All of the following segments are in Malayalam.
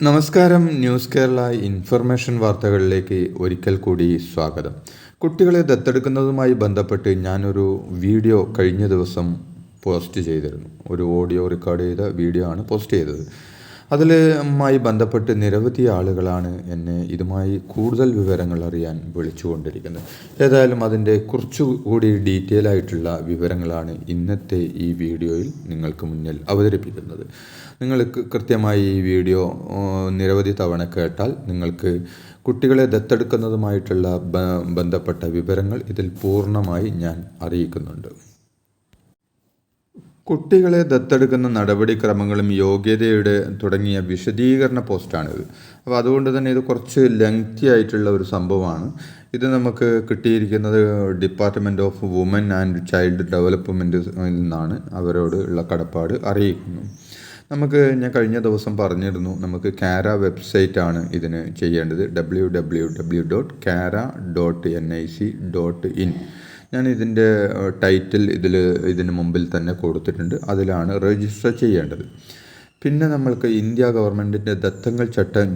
നമസ്കാരം. ന്യൂസ് കേരള ഇൻഫർമേഷൻ വാർത്തകളിലേക്ക് ഒരിക്കൽ കൂടി സ്വാഗതം. കുട്ടികളെ ദത്തെടുക്കുന്നതുമായി ബന്ധപ്പെട്ട് ഞാനൊരു വീഡിയോ കഴിഞ്ഞ ദിവസം പോസ്റ്റ് ചെയ്തിരുന്നു. ഒരു ഓഡിയോ റെക്കോർഡ് ചെയ്ത വീഡിയോ ആണ് പോസ്റ്റ് ചെയ്തത്. അതിലുമായി ബന്ധപ്പെട്ട് നിരവധി ആളുകളാണ് എന്നെ ഇതുമായി കൂടുതൽ വിവരങ്ങൾ അറിയാൻ വിളിച്ചുകൊണ്ടിരിക്കുന്നത്. ഏതായാലും അതിൻ്റെ കുറച്ചുകൂടി ഡീറ്റെയിൽ ആയിട്ടുള്ള വിവരങ്ങളാണ് ഇന്നത്തെ ഈ വീഡിയോയിൽ നിങ്ങൾക്ക് മുന്നിൽ അവതരിപ്പിക്കുന്നത്. നിങ്ങൾക്ക് കൃത്യമായി ഈ വീഡിയോ നിരവധി തവണ കേട്ടാൽ നിങ്ങൾക്ക് കുട്ടികളെ ദത്തെടുക്കുന്നതുമായിട്ടുള്ള ബന്ധപ്പെട്ട വിവരങ്ങൾ ഇതിൽ പൂർണ്ണമായി ഞാൻ അറിയിക്കുന്നുണ്ട്. കുട്ടികളെ ദത്തെടുക്കുന്ന നടപടിക്രമങ്ങളും യോഗ്യതയുടെ തുടങ്ങിയ വിശദീകരണ പോസ്റ്റാണിത്. അപ്പോൾ അതുകൊണ്ട് തന്നെ ഇത് കുറച്ച് ലെങ്തി ആയിട്ടുള്ള ഒരു സംഭവമാണ്. ഇത് നമുക്ക് കിട്ടിയിരിക്കുന്നത് department of woman and child ഡെവലപ്മെൻറ്റിൽ നിന്നാണ്. അവരോട് ഉള്ള കടപ്പാട് അറിയിക്കുന്നു. ഞാൻ കഴിഞ്ഞ ദിവസം പറഞ്ഞിരുന്നു, നമുക്ക് കാര വെബ്സൈറ്റാണ് ഇതിന് ചെയ്യേണ്ടത്. www.cara.nic.in. ഞാൻ ഇതിൻ്റെ ടൈറ്റിൽ ഇതിന് മുമ്പിൽ തന്നെ കൊടുത്തിട്ടുണ്ട്. അതിലാണ് രജിസ്റ്റർ ചെയ്യേണ്ടത്. പിന്നെ നമ്മൾക്ക് ഇന്ത്യ ഗവൺമെൻറ്റിൻ്റെ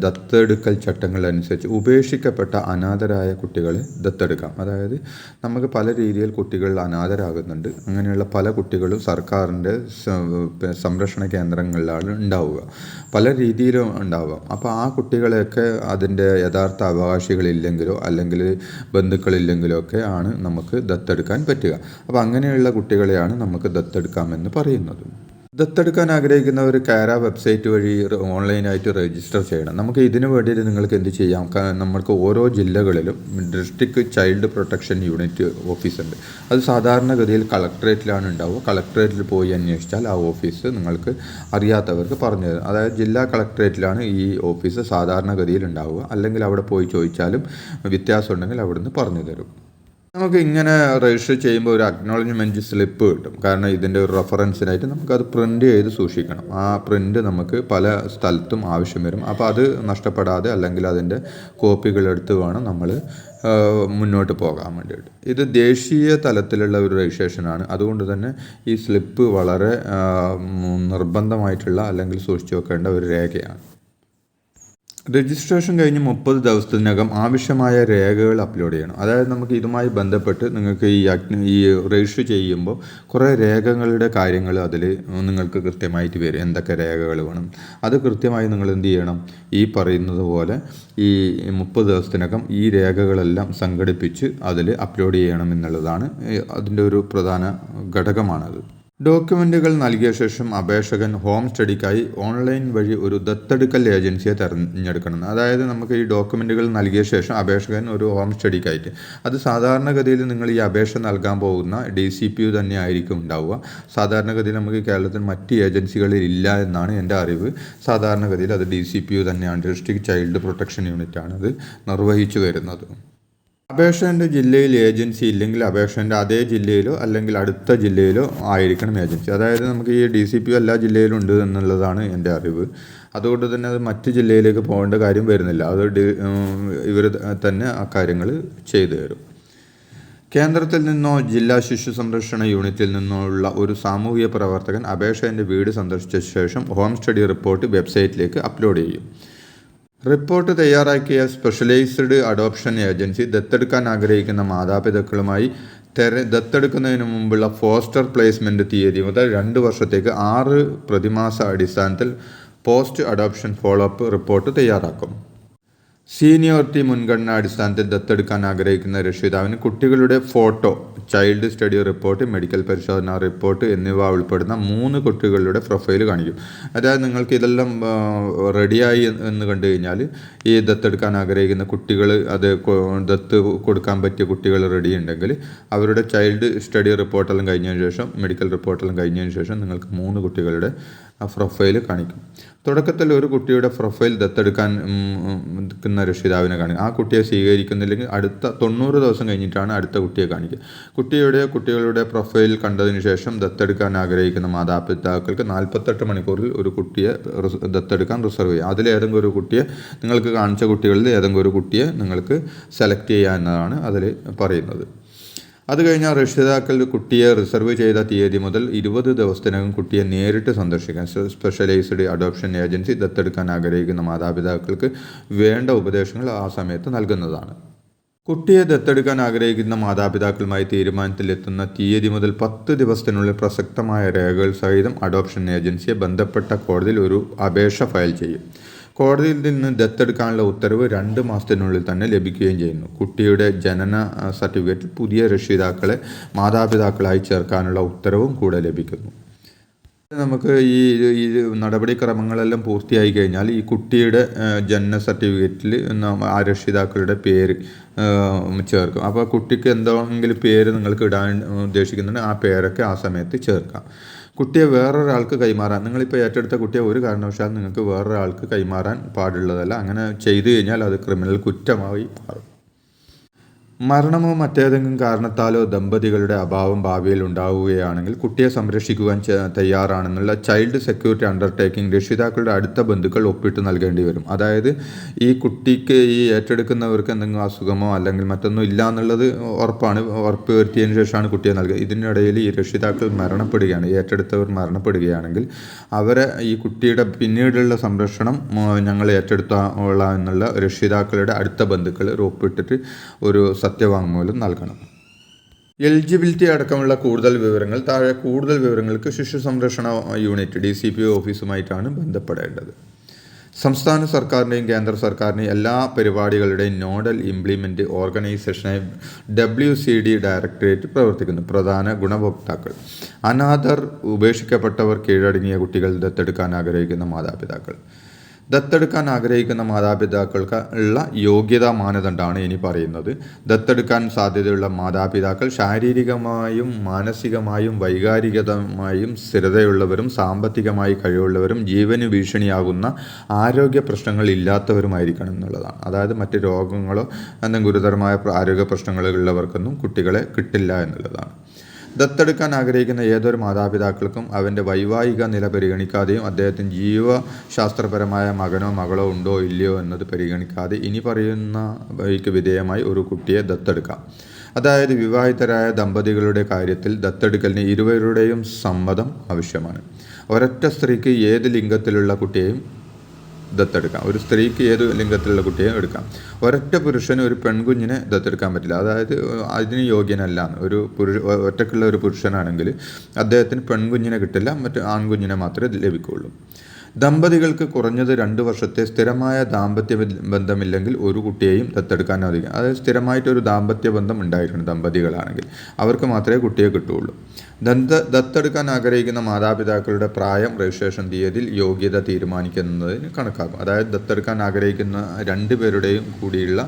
ദത്തെടുക്കൽ ചട്ടങ്ങൾ അനുസരിച്ച് ഉപേക്ഷിക്കപ്പെട്ട അനാഥരായ കുട്ടികളെ ദത്തെടുക്കാം. അതായത് നമുക്ക് പല രീതിയിൽ കുട്ടികൾ അനാഥരാകുന്നുണ്ട്. അങ്ങനെയുള്ള പല കുട്ടികളും സർക്കാരിൻ്റെ സംരക്ഷണ കേന്ദ്രങ്ങളിലാണ് ഉണ്ടാവുക. പല രീതിയിലും ഉണ്ടാവാം. അപ്പോൾ ആ കുട്ടികളെയൊക്കെ അതിൻ്റെ യഥാർത്ഥ അവകാശികളില്ലെങ്കിലോ അല്ലെങ്കിൽ ബന്ധുക്കളില്ലെങ്കിലോ ഒക്കെ ആണ് നമുക്ക് ദത്തെടുക്കാൻ പറ്റുക. അപ്പോൾ അങ്ങനെയുള്ള കുട്ടികളെയാണ് നമുക്ക് ദത്തെടുക്കാമെന്ന് പറയുന്നത്. ദത്തെടുക്കാൻ ആഗ്രഹിക്കുന്നവർ കാര വെബ്സൈറ്റ് വഴി ഓൺലൈനായിട്ട് രജിസ്റ്റർ ചെയ്യണം. നമുക്ക് ഇതിനു വേണ്ടിയിട്ട് നിങ്ങൾക്ക് എന്ത് ചെയ്യാം, നമ്മൾക്ക് ഓരോ ജില്ലകളിലും ഡിസ്ട്രിക്ട് ചൈൽഡ് പ്രൊട്ടക്ഷൻ യൂണിറ്റ് ഓഫീസുണ്ട്. അത് സാധാരണഗതിയിൽ കളക്ടറേറ്റിലാണ് ഉണ്ടാവുക. കളക്ടറേറ്റിൽ പോയി അന്വേഷിച്ചാൽ ആ ഓഫീസ് നിങ്ങൾക്ക് അറിയാത്തവർക്ക് പറഞ്ഞു തരും. അതായത് ജില്ലാ കളക്ടറേറ്റിലാണ് ഈ ഓഫീസ് സാധാരണഗതിയിൽ ഉണ്ടാവുക. അല്ലെങ്കിൽ അവിടെ പോയി ചോദിച്ചാലും വ്യത്യാസമുണ്ടെങ്കിൽ അവിടുന്ന് പറഞ്ഞു തരും. നമുക്ക് ഇങ്ങനെ രജിസ്റ്റർ ചെയ്യുമ്പോൾ ഒരു അക്നോളജ്മെൻറ്റ് സ്ലിപ്പ് കിട്ടും. കാരണം ഇതിൻ്റെ ഒരു റെഫറൻസിനായിട്ട് നമുക്കത് പ്രിൻ്റ് ചെയ്ത് സൂക്ഷിക്കണം. ആ പ്രിൻ്റ് നമുക്ക് പല സ്ഥലത്തും ആവശ്യം വരും. അപ്പോൾ അത് നഷ്ടപ്പെടാതെ അല്ലെങ്കിൽ അതിൻ്റെ കോപ്പികളെടുത്ത് വേണം നമ്മൾ മുന്നോട്ട് പോകാൻ വേണ്ടിയിട്ട്. ഇത് ദേശീയ തലത്തിലുള്ള ഒരു രജിസ്ട്രേഷനാണ്. അതുകൊണ്ട് തന്നെ ഈ സ്ലിപ്പ് വളരെ നിർബന്ധമായിട്ടുള്ള അല്ലെങ്കിൽ സൂക്ഷിച്ചു വെക്കേണ്ട ഒരു രേഖയാണ്. രജിസ്ട്രേഷൻ കഴിഞ്ഞ് 30 ദിവസത്തിനകം ആവശ്യമായ രേഖകൾ അപ്ലോഡ് ചെയ്യണം. അതായത് നമുക്ക് ഇതുമായി ബന്ധപ്പെട്ട് നിങ്ങൾക്ക് ഈ രജിസ്റ്റർ ചെയ്യുമ്പോൾ കുറേ രേഖകളുടെ കാര്യങ്ങൾ അതിൽ നിങ്ങൾക്ക് കൃത്യമായിട്ട് വരും. എന്തൊക്കെ രേഖകൾ വേണം അത് കൃത്യമായി നിങ്ങൾ എന്ത് ചെയ്യണം, ഈ പറയുന്നത് പോലെ ഈ 30 ദിവസത്തിനകം ഈ രേഖകളെല്ലാം സംഘടിപ്പിച്ച് അതിൽ അപ്ലോഡ് ചെയ്യണം എന്നുള്ളതാണ് അതിൻ്റെ ഒരു പ്രധാന ഘടകമാണത്. ഡോക്യുമെൻറ്റുകൾ നൽകിയ ശേഷം അപേക്ഷകൻ ഹോം സ്റ്റഡിക്കായി ഓൺലൈൻ വഴി ഒരു ദത്തെടുക്കൽ ഏജൻസിയെ തിരഞ്ഞെടുക്കണം. അതായത് നമുക്ക് ഈ ഡോക്യുമെൻറ്റുകൾ നൽകിയ ശേഷം അപേക്ഷകൻ ഒരു ഹോം സ്റ്റഡിക്കായിട്ട്, അത് സാധാരണഗതിയിൽ നിങ്ങൾ ഈ അപേക്ഷ നൽകാൻ പോകുന്ന DCPU തന്നെ ആയിരിക്കും ഉണ്ടാവുക. സാധാരണഗതിയിൽ നമുക്ക് കേരളത്തിൽ മറ്റ് ഏജൻസികളിൽ ഇല്ല എന്നാണ് എൻ്റെ അറിവ്. സാധാരണഗതിയിൽ അത് DCPU തന്നെയാണ്, ഡിസ്ട്രിക്ട് ചൈൽഡ് പ്രൊട്ടക്ഷൻ യൂണിറ്റാണ് അത് നിർവഹിച്ചു വരുന്നത്. അപേക്ഷൻ്റെ ജില്ലയിൽ ഏജൻസി ഇല്ലെങ്കിൽ അപേക്ഷൻ്റെ അതേ ജില്ലയിലോ അല്ലെങ്കിൽ അടുത്ത ജില്ലയിലോ ആയിരിക്കണം ഏജൻസി. അതായത് നമുക്ക് ഈ DCPU എല്ലാ ജില്ലയിലും ഉണ്ട് എന്നുള്ളതാണ് എൻ്റെ അറിവ്. അതുകൊണ്ട് തന്നെ അത് മറ്റ് ജില്ലയിലേക്ക് പോകേണ്ട കാര്യം വരുന്നില്ല. അത് ഇവർ തന്നെ ആ കാര്യങ്ങൾ ചെയ്തു തരും. കേന്ദ്രത്തിൽ നിന്നോ ജില്ലാ ശിശു സംരക്ഷണ യൂണിറ്റിൽ നിന്നോ ഉള്ള ഒരു സാമൂഹിക പ്രവർത്തകൻ അപേക്ഷൻ്റെ വീട് സന്ദർശിച്ച ശേഷം ഹോം സ്റ്റഡി റിപ്പോർട്ട് വെബ്സൈറ്റിലേക്ക് അപ്ലോഡ് ചെയ്യും. റിപ്പോർട്ട് തയ്യാറാക്കിയ സ്പെഷ്യലൈസ്ഡ് അഡോപ്ഷൻ ഏജൻസി ദത്തെടുക്കാൻ ആഗ്രഹിക്കുന്ന മാതാപിതാക്കളുമായി ദത്തെടുക്കുന്നതിന് മുമ്പുള്ള ഫോസ്റ്റർ പ്ലേസ്മെൻറ്റ് തീയതി മുതൽ 2 വർഷത്തേക്ക് 6 പ്രതിമാസ അടിസ്ഥാനത്തിൽ post adoption follow up report തയ്യാറാക്കും. സീനിയോറിറ്റി മുൻഗണനാ അടിസ്ഥാനത്തിൽ ദത്തെടുക്കാൻ ആഗ്രഹിക്കുന്ന രക്ഷിതാവിന് കുട്ടികളുടെ photo, child study report, medical പരിശോധനാ റിപ്പോർട്ട് എന്നിവ ഉൾപ്പെടുന്ന 3 കുട്ടികളുടെ പ്രൊഫൈൽ കാണിക്കും. അതായത് നിങ്ങൾക്ക് ഇതെല്ലാം റെഡിയായി എന്ന് കണ്ടു കഴിഞ്ഞാൽ ഈ ദത്തെടുക്കാൻ ആഗ്രഹിക്കുന്ന കുട്ടികൾ, അത് ദത്ത് കൊടുക്കാൻ പറ്റിയ കുട്ടികൾ റെഡി ഉണ്ടെങ്കിൽ അവരുടെ ചൈൽഡ് സ്റ്റഡി റിപ്പോർട്ടെല്ലാം കഴിഞ്ഞതിന് ശേഷം, മെഡിക്കൽ റിപ്പോർട്ടെല്ലാം കഴിഞ്ഞതിന് ശേഷം നിങ്ങൾക്ക് 3 കുട്ടികളുടെ പ്രൊഫൈൽ കാണിക്കും. തുടക്കത്തിൽ ഒരു കുട്ടിയുടെ പ്രൊഫൈൽ ദത്തെടുക്കാൻ രക്ഷിതാവിനെ കാണിക്കും. ആ കുട്ടിയെ സ്വീകരിക്കുന്നില്ലെങ്കിൽ അടുത്ത 90 ദിവസം കഴിഞ്ഞിട്ടാണ് അടുത്ത കുട്ടിയെ കാണിക്കുക. കുട്ടികളുടെ പ്രൊഫൈൽ കണ്ടതിന് ശേഷം ദത്തെടുക്കാൻ ആഗ്രഹിക്കുന്ന മാതാപിതാക്കൾക്ക് 48 മണിക്കൂറിൽ ഒരു കുട്ടിയെ ദത്തെടുക്കാൻ റിസർവ് ചെയ്യാം. അതിലേതെങ്കിലും ഒരു കുട്ടിയെ, നിങ്ങൾക്ക് കാണിച്ച കുട്ടികളിൽ ഏതെങ്കിലും ഒരു കുട്ടിയെ നിങ്ങൾക്ക് സെലക്ട് ചെയ്യുക എന്നതാണ് അതിൽ പറയുന്നത്. അത് കഴിഞ്ഞാൽ രക്ഷിതാക്കൾ കുട്ടിയെ റിസർവ് ചെയ്ത തീയതി മുതൽ 20 ദിവസത്തിനകം കുട്ടിയെ നേരിട്ട് സന്ദർശിക്കാൻ സ്പെഷ്യലൈസ്ഡ് അഡോപ്ഷൻ ഏജൻസി ദത്തെടുക്കാൻ ആഗ്രഹിക്കുന്ന മാതാപിതാക്കൾക്ക് വേണ്ട ഉപദേശങ്ങൾ ആ സമയത്ത് നൽകുന്നതാണ്. കുട്ടിയെ ദത്തെടുക്കാൻ ആഗ്രഹിക്കുന്ന മാതാപിതാക്കളുമായി തീരുമാനത്തിലെത്തുന്ന തീയതി മുതൽ 10 ദിവസത്തിനുള്ളിൽ പ്രസക്തമായ രേഖകൾ സഹിതം അഡോപ്ഷൻ ഏജൻസിയെ ബന്ധപ്പെട്ട കോടതിയിൽ ഒരു അപേക്ഷ ഫയൽ ചെയ്യും. കോടതിയിൽ നിന്ന് ദത്തെടുക്കാനുള്ള ഉത്തരവ് 2 മാസത്തിനുള്ളിൽ തന്നെ ലഭിക്കുകയും ചെയ്യുന്നു. കുട്ടിയുടെ ജനന സർട്ടിഫിക്കറ്റിൽ പുതിയ രക്ഷിതാക്കളെ മാതാപിതാക്കളായി ചേർക്കാനുള്ള ഉത്തരവും കൂടെ ലഭിക്കുന്നു. നമുക്ക് ഈ നടപടിക്രമങ്ങളെല്ലാം പൂർത്തിയായി കഴിഞ്ഞാൽ ഈ കുട്ടിയുടെ ജനന സർട്ടിഫിക്കറ്റിൽ ആ രക്ഷിതാക്കളുടെ പേര് ചേർക്കും. അപ്പോൾ കുട്ടിക്ക് എന്തെങ്കിലും പേര് നിങ്ങൾക്ക് ഇടാൻ ഉദ്ദേശിക്കുന്നുണ്ട്, ആ പേരൊക്കെ ആ സമയത്ത് ചേർക്കാം. കുട്ടിയെ വേറൊരാൾക്ക് കൈമാറാൻ, നിങ്ങളിപ്പോൾ ഏറ്റെടുത്ത കുട്ടിയെ ഒരു കാരണവശാലും നിങ്ങൾക്ക് വേറൊരാൾക്ക് കൈമാറാൻ പാടുള്ളതല്ല. അങ്ങനെ ചെയ്തു കഴിഞ്ഞാൽ അത് ക്രിമിനൽ കുറ്റമായി മാറും. മരണമോ മറ്റേതെങ്കിലും കാരണത്താലോ ദമ്പതികളുടെ അഭാവം ഭാവിയിൽ ഉണ്ടാവുകയാണെങ്കിൽ കുട്ടിയെ സംരക്ഷിക്കുവാൻ തയ്യാറാണെന്നുള്ള ചൈൽഡ് സെക്യൂരിറ്റി അണ്ടർടേക്കിംഗ് രക്ഷിതാക്കളുടെ അടുത്ത ബന്ധുക്കൾ ഒപ്പിട്ട് നൽകേണ്ടി വരും. അതായത് ഈ കുട്ടിക്ക് ഈ ഏറ്റെടുക്കുന്നവർക്ക് എന്തെങ്കിലും അസുഖമോ അല്ലെങ്കിൽ മറ്റൊന്നും ഇല്ല എന്നുള്ളത് ഉറപ്പ് വരുത്തിയതിന് ശേഷമാണ് കുട്ടിയെ നൽകുക. ഇതിനിടയിൽ ഈ രക്ഷിതാക്കൾ മരണപ്പെടുകയാണ്, ഏറ്റെടുത്തവർ മരണപ്പെടുകയാണെങ്കിൽ അവരെ ഈ കുട്ടിയുടെ പിന്നീടുള്ള സംരക്ഷണം ഞങ്ങൾ ഏറ്റെടുത്തോളാം എന്നുള്ള രക്ഷിതാക്കളുടെ അടുത്ത ബന്ധുക്കൾ ഒപ്പിട്ടിട്ട് ഒരു സത്യവാങ്മൂലം നൽകണം. എലിജിബിലിറ്റി അടക്കമുള്ള കൂടുതൽ വിവരങ്ങൾക്ക് ശിശു സംരക്ഷണ യൂണിറ്റ് DCPO ഓഫീസുമായിട്ടാണ് ബന്ധപ്പെടേണ്ടത്. സംസ്ഥാന സർക്കാരിൻ്റെയും കേന്ദ്ര സർക്കാരിൻ്റെയും എല്ലാ പരിപാടികളുടെയും നോഡൽ ഇംപ്ലിമെൻ്റ് ഓർഗനൈസേഷനായി WCD ഡയറക്ടറേറ്റ് പ്രവർത്തിക്കുന്നു. പ്രധാന ഗുണഭോക്താക്കൾ: അനാഥർ, ഉപേക്ഷിക്കപ്പെട്ടവർ, കീഴടങ്ങിയ കുട്ടികൾ, ദത്തെടുക്കാൻ ആഗ്രഹിക്കുന്ന മാതാപിതാക്കൾ. ദത്തെടുക്കാൻ ആഗ്രഹിക്കുന്ന മാതാപിതാക്കൾക്ക് ഉള്ള യോഗ്യതാ മാനദണ്ഡമാണ് ഇനി പറയുന്നത്. ദത്തെടുക്കാൻ സാധ്യതയുള്ള മാതാപിതാക്കൾ ശാരീരികമായും മാനസികമായും വൈകാരികമായും സ്ഥിരതയുള്ളവരും സാമ്പത്തികമായി കഴിവുള്ളവരും ജീവന് ഭീഷണിയാകുന്ന ആരോഗ്യ പ്രശ്നങ്ങൾ ഇല്ലാത്തവരുമായിരിക്കണം എന്നുള്ളതാണ്. അതായത് മറ്റ് രോഗങ്ങളോ എന്തെങ്കിലും ഗുരുതരമായ ആരോഗ്യ പ്രശ്നങ്ങളുള്ളവർക്കൊന്നും കുട്ടികളെ കിട്ടില്ല എന്നുള്ളതാണ്. ദത്തെടുക്കാൻ ആഗ്രഹിക്കുന്ന ഏതൊരു മാതാപിതാക്കൾക്കും അവൻ്റെ വൈവാഹിക നില പരിഗണിക്കാതെയും അദ്ദേഹത്തിന് ജീവശാസ്ത്രപരമായ മകനോ മകളോ ഉണ്ടോ ഇല്ലയോ എന്നത് പരിഗണിക്കാതെ ഇനി പറയുന്നവയ്ക്ക് വിധേയമായി ഒരു കുട്ടിയെ ദത്തെടുക്കാം. അതായത് വിവാഹിതരായ ദമ്പതികളുടെ കാര്യത്തിൽ ദത്തെടുക്കലിന് ഇരുവരുടെയും സമ്മതം ആവശ്യമാണ്. ഒരൊറ്റ സ്ത്രീക്ക് ഏത് ലിംഗത്തിലുള്ള കുട്ടിയെയും ദത്തെടുക്കാം. ഒരു സ്ത്രീക്ക് ഏത് ലിംഗത്തിലുള്ള കുട്ടിയെയും എടുക്കാം. ഒരൊറ്റ പുരുഷന് ഒരു പെൺകുഞ്ഞിനെ ദത്തെടുക്കാൻ പറ്റില്ല. അതായത് അതിന് യോഗ്യനല്ല. ഒറ്റക്കുള്ള ഒരു പുരുഷനാണെങ്കിൽ അദ്ദേഹത്തിന് പെൺകുഞ്ഞിനെ കിട്ടില്ല, മറ്റ് ആൺകുഞ്ഞിനെ മാത്രമേ ലഭിക്കുകയുള്ളൂ. ദമ്പതികൾക്ക് കുറഞ്ഞത് 2 വർഷത്തെ സ്ഥിരമായ ദാമ്പത്യ ബന്ധമില്ലെങ്കിൽ ഒരു കുട്ടിയെയും ദത്തെടുക്കാൻ അനുവദിക്കാം. അതായത് സ്ഥിരമായിട്ടൊരു ദാമ്പത്യ ബന്ധം ഉണ്ടായിട്ടുണ്ട് ദമ്പതികളാണെങ്കിൽ അവർക്ക് മാത്രമേ കുട്ടിയെ കിട്ടുകയുള്ളൂ. ദത്തെടുക്കാൻ ആഗ്രഹിക്കുന്ന മാതാപിതാക്കളുടെ പ്രായം രജിസ്ട്രേഷൻ തീയതിയിൽ യോഗ്യത തീരുമാനിക്കുന്നതിന് കണക്കാക്കും. അതായത് ദത്തെടുക്കാൻ ആഗ്രഹിക്കുന്ന 2 പേരുടെയും കൂടിയുള്ള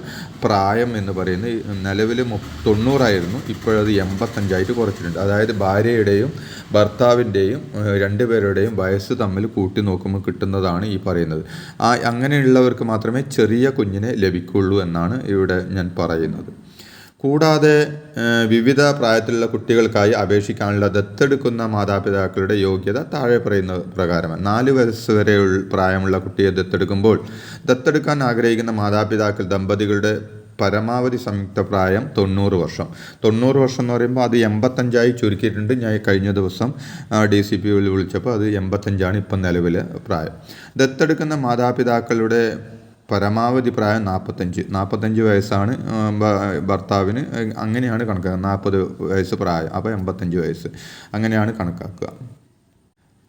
പ്രായം എന്ന് പറയുന്നത് നിലവിൽ 90 ഇപ്പോഴത് 85 കുറച്ചിട്ടുണ്ട്. അതായത് ഭാര്യയുടെയും ഭർത്താവിൻ്റെയും 2 പേരുടെയും വയസ്സ് തമ്മിൽ കൂട്ടി നോക്കുമ്പോൾ കിട്ടുന്നതാണ് ഈ പറയുന്നത്. അങ്ങനെയുള്ളവർക്ക് മാത്രമേ ചെറിയ കുഞ്ഞിനെ ലഭിക്കുള്ളൂ എന്നാണ് ഇവിടെ ഞാൻ പറയുന്നത്. കൂടാതെ വിവിധ പ്രായത്തിലുള്ള കുട്ടികൾക്കായി അപേക്ഷിക്കാനുള്ള ദത്തെടുക്കുന്ന മാതാപിതാക്കളുടെ യോഗ്യത താഴെ പറയുന്ന പ്രകാരമാണ്. 4 വയസ്സ് വരെ പ്രായമുള്ള കുട്ടിയെ ദത്തെടുക്കുമ്പോൾ ദത്തെടുക്കാൻ ആഗ്രഹിക്കുന്ന മാതാപിതാക്കൾ ദമ്പതികളുടെ പരമാവധി സംയുക്ത പ്രായം 90 വർഷം. 90 വർഷം എന്ന് പറയുമ്പോൾ അത് 85 ചുരുക്കിയിട്ടുണ്ട്. ഞാൻ കഴിഞ്ഞ ദിവസം DCPOയിൽ വിളിച്ചപ്പോൾ അത് 85 ഇപ്പം നിലവിലെ പ്രായം. ദത്തെടുക്കുന്ന മാതാപിതാക്കളുടെ പരമാവധി പ്രായം 45 വയസ്സാണ് ഭർത്താവിന്. അങ്ങനെയാണ് കണക്കാക്കുക. 40 വയസ്സ് പ്രായം, അപ്പോൾ 85 വയസ്സ് അങ്ങനെയാണ് കണക്കാക്കുക.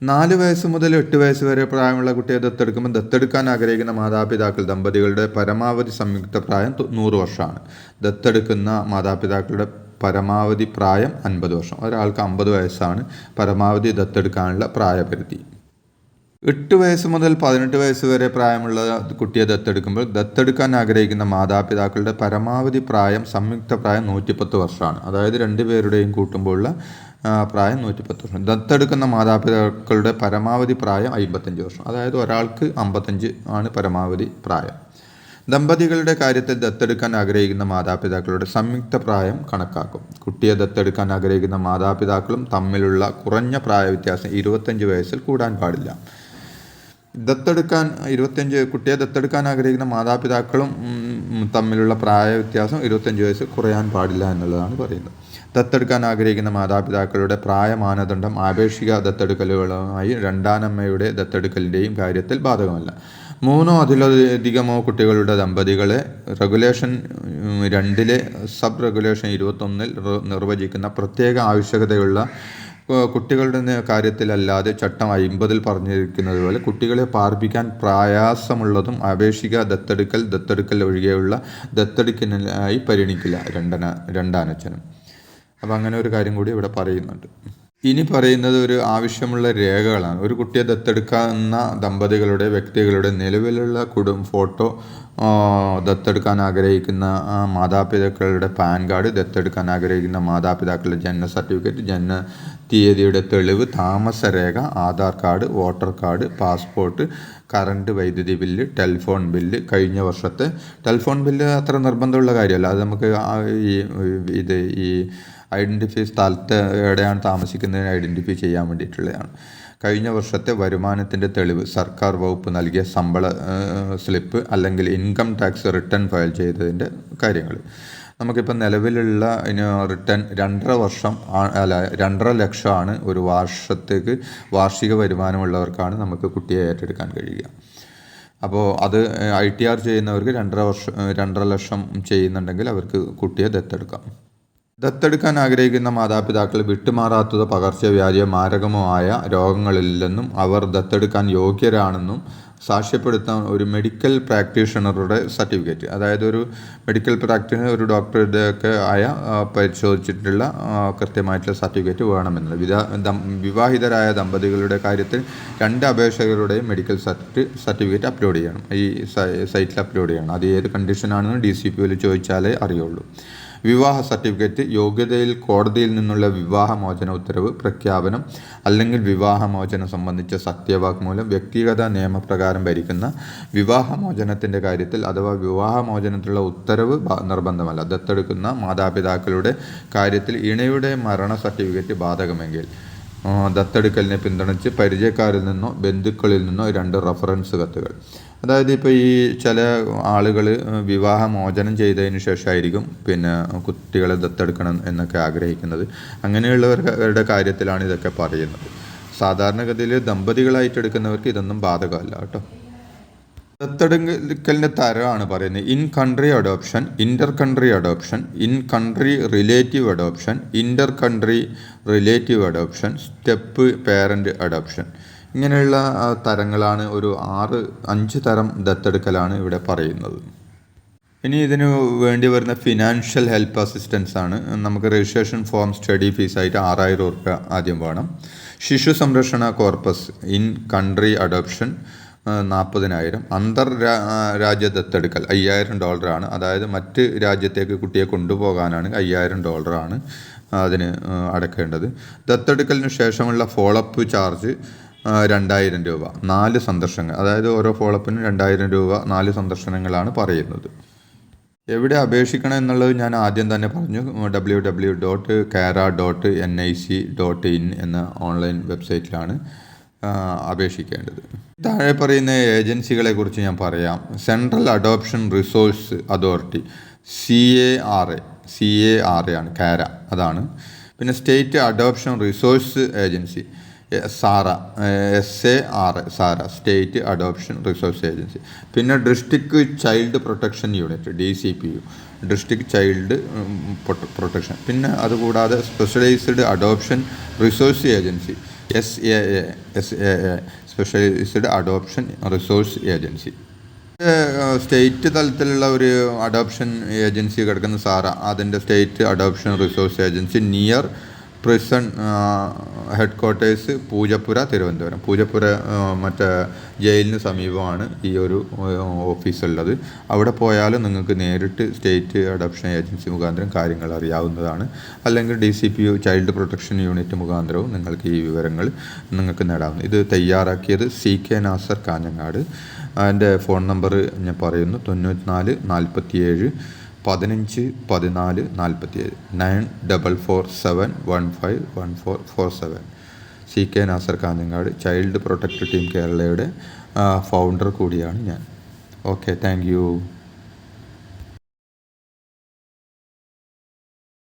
4 വയസ്സ് മുതൽ 8 വയസ്സ് വരെ പ്രായമുള്ള കുട്ടിയെ ദത്തെടുക്കുമ്പോൾ ദത്തെടുക്കാൻ ആഗ്രഹിക്കുന്ന മാതാപിതാക്കൾ ദമ്പതികളുടെ പരമാവധി സംയുക്ത പ്രായം 100 വർഷമാണ്. ദത്തെടുക്കുന്ന മാതാപിതാക്കളുടെ പരമാവധി പ്രായം 50 വർഷം. ഒരാൾക്ക് 50 വയസ്സാണ് പരമാവധി ദത്തെടുക്കാനുള്ള പ്രായപരിധി. 8 വയസ്സ് മുതൽ 18 വയസ്സ് വരെ പ്രായമുള്ള കുട്ടിയെ ദത്തെടുക്കുമ്പോൾ ദത്തെടുക്കാൻ ആഗ്രഹിക്കുന്ന മാതാപിതാക്കളുടെ പരമാവധി പ്രായം സംയുക്ത പ്രായം 110 വർഷമാണ്. അതായത് 2 പേരുടെയും കൂട്ടുമ്പോഴുള്ള പ്രായം 110 വർഷം. ദത്തെടുക്കുന്ന മാതാപിതാക്കളുടെ പരമാവധി പ്രായം 55 വർഷം. അതായത് ഒരാൾക്ക് 55 ആണ് പരമാവധി പ്രായം. ദമ്പതികളുടെ കാര്യത്തിൽ ദത്തെടുക്കാൻ ആഗ്രഹിക്കുന്ന മാതാപിതാക്കളുടെ സംയുക്ത പ്രായം കണക്കാക്കും. കുട്ടിയെ ദത്തെടുക്കാൻ ആഗ്രഹിക്കുന്ന മാതാപിതാക്കളും തമ്മിലുള്ള കുറഞ്ഞ പ്രായ വ്യത്യാസം 25 വയസ്സിൽ കൂടാൻ പാടില്ല. കുട്ടിയെ ദത്തെടുക്കാൻ ആഗ്രഹിക്കുന്ന മാതാപിതാക്കളും തമ്മിലുള്ള പ്രായ വ്യത്യാസം 25 വയസ്സ് കുറയാൻ പാടില്ല എന്നുള്ളതാണ് പറയുന്നത്. ദത്തെടുക്കാൻ ആഗ്രഹിക്കുന്ന മാതാപിതാക്കളുടെ പ്രായ മാനദണ്ഡം ആപേക്ഷിക ദത്തെടുക്കലുകളുമായി രണ്ടാനമ്മയുടെ ദത്തെടുക്കലിൻ്റെയും കാര്യത്തിൽ ബാധകമല്ല. 3 അതിലധികമോ കുട്ടികളുടെ ദമ്പതികളെ റെഗുലേഷൻ 2 സബ് റെഗുലേഷൻ 21 നിർവചിക്കുന്ന പ്രത്യേക ആവശ്യകതയുള്ള കുട്ടികളുടെ കാര്യത്തിലല്ലാതെ ചട്ടം 50 പറഞ്ഞിരിക്കുന്നത് പോലെ കുട്ടികളെ പാർപ്പിക്കാൻ പ്രയാസമുള്ളതും ആപേക്ഷിക ദത്തെടുക്കൽ ഒഴികെയുള്ള ദത്തെടുക്കലിനായി പരിഗണിക്കില്ല രണ്ടാനച്ഛനും. അപ്പോൾ അങ്ങനെ ഒരു കാര്യം കൂടി ഇവിടെ പറയുന്നുണ്ട്. ഇനി പറയുന്നത് ഒരു ആവശ്യമുള്ള രേഖകളാണ്. ഒരു കുട്ടിയെ ദത്തെടുക്കുന്ന ദമ്പതികളുടെ വ്യക്തികളുടെ നിലവിലുള്ള ഫോട്ടോ, ദത്തെടുക്കാൻ ആഗ്രഹിക്കുന്ന മാതാപിതാക്കളുടെ പാൻ കാർഡ്, ദത്തെടുക്കാൻ ആഗ്രഹിക്കുന്ന മാതാപിതാക്കളുടെ ജനന സർട്ടിഫിക്കറ്റ്, ജനന തീയതിയുടെ തെളിവ്, താമസരേഖ, Aadhaar card, voter card, passport, current വൈദ്യുതി ബില്ല്, ടെലിഫോൺ ബില്ല്, കഴിഞ്ഞ വർഷത്തെ ടെലിഫോൺ ബില്ല് അത്ര നിർബന്ധമുള്ള കാര്യമല്ല. അത് നമുക്ക് ഈ ഐഡൻറ്റിഫൈ സ്ഥലത്ത് എവിടെയാണ് താമസിക്കുന്നതിന് ഐഡൻറ്റിഫൈ ചെയ്യാൻ വേണ്ടിയിട്ടുള്ളതാണ്. കഴിഞ്ഞ വർഷത്തെ വരുമാനത്തിൻ്റെ തെളിവ്, സർക്കാർ വകുപ്പ് നൽകിയ ശമ്പള സ്ലിപ്പ് അല്ലെങ്കിൽ ഇൻകം ടാക്സ് റിട്ടേൺ ഫയൽ ചെയ്തതിൻ്റെ കാര്യങ്ങൾ. നമുക്കിപ്പോൾ നിലവിലുള്ള റിട്ടേൺ 2.5 ലക്ഷമാണ് ഒരു വർഷത്തേക്ക് വാർഷിക വരുമാനമുള്ളവർക്കാണ് നമുക്ക് കുട്ടിയെ ഏറ്റെടുക്കാൻ കഴിയുക. അപ്പോൾ അത് ITR ചെയ്യുന്നവർക്ക് 2.5 ലക്ഷം ചെയ്യുന്നുണ്ടെങ്കിൽ അവർക്ക് കുട്ടിയെ ദത്തെടുക്കാം. ദത്തെടുക്കാൻ ആഗ്രഹിക്കുന്ന മാതാപിതാക്കൾ വിട്ടുമാറാത്തതോ പകർച്ചവ്യാധിയോ മാരകമോ ആയ രോഗങ്ങളില്ലെന്നും അവർ ദത്തെടുക്കാൻ യോഗ്യരാണെന്നും സാക്ഷ്യപ്പെടുത്താൻ ഒരു മെഡിക്കൽ പ്രാക്ടീഷണറുടെ സർട്ടിഫിക്കറ്റ്, അതായത് ഒരു മെഡിക്കൽ പ്രാക്ടീഷണർ, ഒരു ഡോക്ടറുടെ ഒക്കെ പരിശോധിച്ചിട്ടുള്ള കൃത്യമായിട്ടുള്ള സർട്ടിഫിക്കറ്റ് വേണമെന്നത്. വിവാഹിതരായ ദമ്പതികളുടെ കാര്യത്തിൽ 2 അപേക്ഷകരുടെയും മെഡിക്കൽ സർട്ടിഫിക്കറ്റ് അപ്ലോഡ് ചെയ്യണം. ഈ സൈറ്റിൽ അപ്ലോഡ് ചെയ്യണം. അത് ഏത് കണ്ടീഷനാണെന്ന് DCPOയിൽ ചോദിച്ചാലേ അറിയുള്ളൂ. വിവാഹ സർട്ടിഫിക്കറ്റ്, യോഗ്യതയിൽ കോടതിയിൽ നിന്നുള്ള വിവാഹമോചന ഉത്തരവ്, പ്രഖ്യാപനം അല്ലെങ്കിൽ വിവാഹമോചനം സംബന്ധിച്ച സത്യവാങ്മൂലം, വ്യക്തിഗത നിയമപ്രകാരം ഭരിക്കുന്ന വിവാഹമോചനത്തിൻ്റെ കാര്യത്തിൽ അഥവാ വിവാഹമോചനത്തിലുള്ള ഉത്തരവ് നിർബന്ധമല്ല. ദത്തെടുക്കുന്ന മാതാപിതാക്കളുടെ കാര്യത്തിൽ ഇണയുടെ മരണ സർട്ടിഫിക്കറ്റ് ബാധകമെങ്കിൽ ദത്തെടുക്കലിനെ പിന്തുണച്ച് പരിചയക്കാരിൽ നിന്നോ ബന്ധുക്കളിൽ നിന്നോ 2 റഫറൻസ് കത്തുകൾ. അതായത് ഇപ്പോൾ ഈ ചില ആളുകൾ വിവാഹമോചനം ചെയ്തതിന് ശേഷമായിരിക്കും കുട്ടികളെ ദത്തെടുക്കണം എന്നൊക്കെ ആഗ്രഹിക്കുന്നത്. അങ്ങനെയുള്ളവരുടെ കാര്യത്തിലാണ് ഇതൊക്കെ പറയുന്നത്. സാധാരണഗതിയിൽ ദമ്പതികളായിട്ട് എടുക്കുന്നവർക്ക് ഇതൊന്നും ബാധകമല്ല കേട്ടോ. ദത്തെടുക്കലിൻ്റെ തരമാണ് പറയുന്നത്. In country adoption, inter country adoption, in country relative adoption, inter country relative adoption, step parent adoption. ഇങ്ങനെയുള്ള തരങ്ങളാണ്. ഒരു 5 തരം ദത്തെടുക്കലാണ് ഇവിടെ പറയുന്നത്. ഇനി ഇതിന് വേണ്ടി വരുന്ന ഫിനാൻഷ്യൽ ഹെൽപ്പ് അസിസ്റ്റൻസ് ആണ്. നമുക്ക് രജിസ്ട്രേഷൻ ഫോം, സ്റ്റഡി ഫീസായിട്ട് 6000 രൂപ ആദ്യം വേണം. ശിശു സംരക്ഷണ കോർപ്പസ് ഇൻ കൺട്രി അഡോപ്ഷൻ 40,000. രാജ്യ ദത്തെടുക്കൽ $5000 അതായത് മറ്റ് രാജ്യത്തേക്ക് കുട്ടിയെ കൊണ്ടുപോകാനാണ് $5000 അതിന് അടക്കേണ്ടത്. ദത്തെടുക്കലിന് ശേഷമുള്ള ഫോളോഅപ്പ് ചാർജ് 2000 രൂപ, 4 സന്ദർശനങ്ങൾ. അതായത് ഓരോ ഫോളോപ്പിനും 2000 രൂപ, 4 സന്ദർശനങ്ങളാണ് പറയുന്നത്. എവിടെ അപേക്ഷിക്കണം എന്നുള്ളത് ഞാൻ ആദ്യം തന്നെ പറഞ്ഞു. www.cara.nic.in എന്ന ഓൺലൈൻ വെബ്സൈറ്റിലാണ് അപേക്ഷിക്കേണ്ടത്. താഴെ പറയുന്ന ഏജൻസികളെ കുറിച്ച് ഞാൻ പറയാം. Central adoption resource authority, CARA ആണ്, കാര അതാണ്. പിന്നെ state adoption resource agency, SARA, SARA, state adoption resource agency. പിന്നെ district child protection unit, DCPU, district child protection. പിന്നെ അതുകൂടാതെ specialised adoption resource agency, SAA, specialised adoption resource agency. State തലത്തിലുള്ള ഒരു അഡോപ്ഷൻ ഏജൻസി കിടക്കുന്ന സാറ, അതിൻ്റെ state adoption resource agency near prison headquarters Poojappura, Thiruvananthapuram. Poojappura മറ്റേ ജയിലിന് സമീപമാണ് ഈ ഒരു ഓഫീസുള്ളത്. അവിടെ പോയാലും നിങ്ങൾക്ക് നേരിട്ട് സ്റ്റേറ്റ് അഡോപ്ഷൻ ഏജൻസി മുഖാന്തരം കാര്യങ്ങൾ അറിയാവുന്നതാണ്. അല്ലെങ്കിൽ DCPU ചൈൽഡ് പ്രൊട്ടക്ഷൻ യൂണിറ്റ് മുഖാന്തരവും നിങ്ങൾക്ക് ഈ വിവരങ്ങൾ നിങ്ങൾക്ക് നേടാവുന്നു. ഇത് തയ്യാറാക്കിയത് CK നാസർ, കാഞ്ഞങ്ങാട്. എൻ്റെ ഫോൺ നമ്പർ ഞാൻ പറയുന്നു: 94 47 15 14 47, 9447151447. CK Nasar, Kanhangad. Child protect team കേരളയുടെ ഫൗണ്ടർ കൂടിയാണ് ഞാൻ. Okay, thank U.